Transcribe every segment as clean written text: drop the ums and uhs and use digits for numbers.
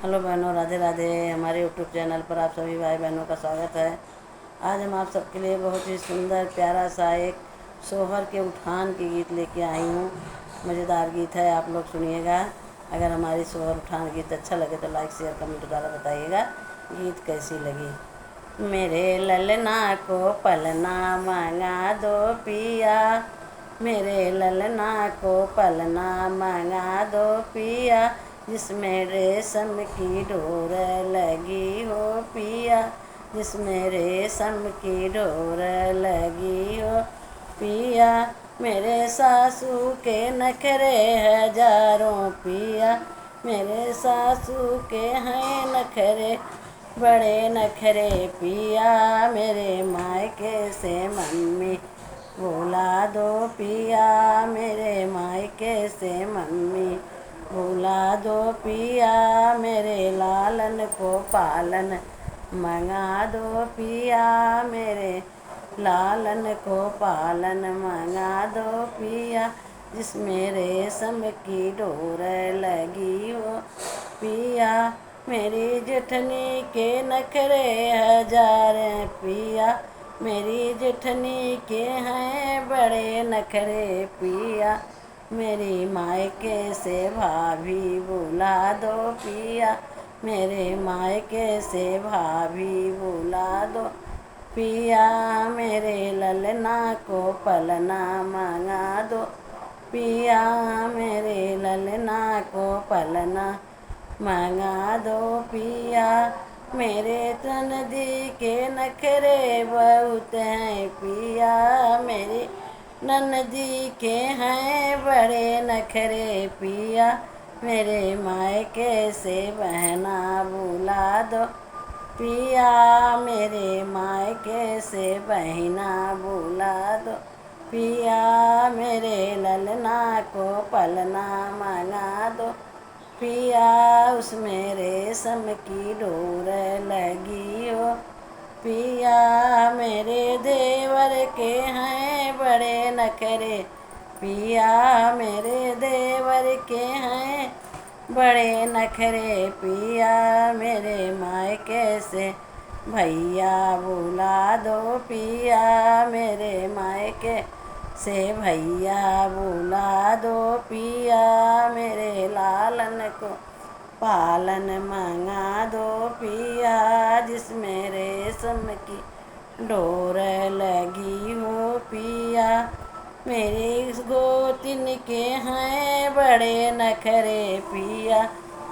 Hello बहनों, राधे राधे। हमारे YouTube channel पर आप सभी भाई बहनों का स्वागत है। आज हम आप सबके लिए बहुत ही सुंदर प्यारा सा एक सोहर के उठान के गीत लेके आई हूँ। मज़ेदार गीत है, आप लोग सुनिएगा। अगर हमारी सोहर उठान गीत अच्छा लगे तो लाइक शेयर कमेंट द्वारा बताइएगा गीत कैसी लगी। मेरे ललना को पलना मांगा दो पिया, मेरे ललना को पलना मांगा दो पिया, जिसमें रेशम की डोर लगी हो पिया, जिसमें रेशम की डोर लगी हो पिया। मेरे सासू के नखरे हजारों पिया, मेरे सासू के हैं नखरे बड़े नखरे पिया। मेरे मायके से मम्मी बुला दो पिया, मेरे मायके से मम्मी बुला दो पिया। मेरे लालन को पालन मंगा दो पिया, मेरे लालन को पालन मंगा दो पिया, जिसमें रेशम की डोर लगी हो पिया। मेरी जेठनी के नखरे हजार पिया, मेरी जेठनी के हैं बड़े नखरे पिया। मेरी मायके से भाभी बुला दो पिया, मेरे मायके से भाभी बुला दो पिया। मेरे ललना को पलना मंगा दो पिया, मेरे ललना को पलना मंगा दो पिया। मेरे ननदी के नखरे बहुत हैं पिया, मेरी ननदी के हैं बड़े नखरे पिया। मेरे मायके से बहना बुला दो पिया, मेरे मायके से बहना बुला दो पिया। मेरे ललना को पलना मंगा दो पिया, उसमें रेशम की डोर लगी हो पिया। मेरे देवर के हैं बड़े नखरे पिया, मेरे देवर के हैं बड़े नखरे पिया। मेरे मायके से भैया बुला दो पिया, मेरे मायके से भैया बुला दो पिया। मेरे लालन को पालन मंगा दो पिया, जिसमें रेशम की डोर लगी हो पिया। मेरी गोतिन के हैं बड़े नखरे पिया,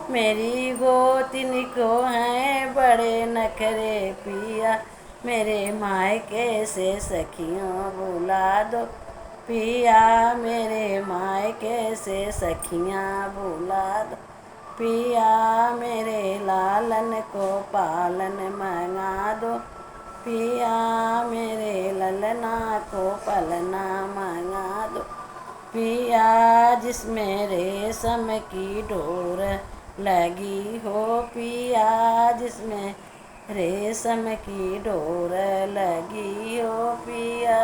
मेरी गोतिन को हैं बड़े नखरे पिया। मेरे मायके से सखियों बुला दो पिया, मेरे मायके से सखियाँ बुला दो पिया। मेरे लालन को पालन मंगा दो पिया, मेरे ललना को पलना मंगा दो पिया, जिसमें रेशम की डोर लगी हो पिया, जिसमें रेशम की डोर लगी हो पिया।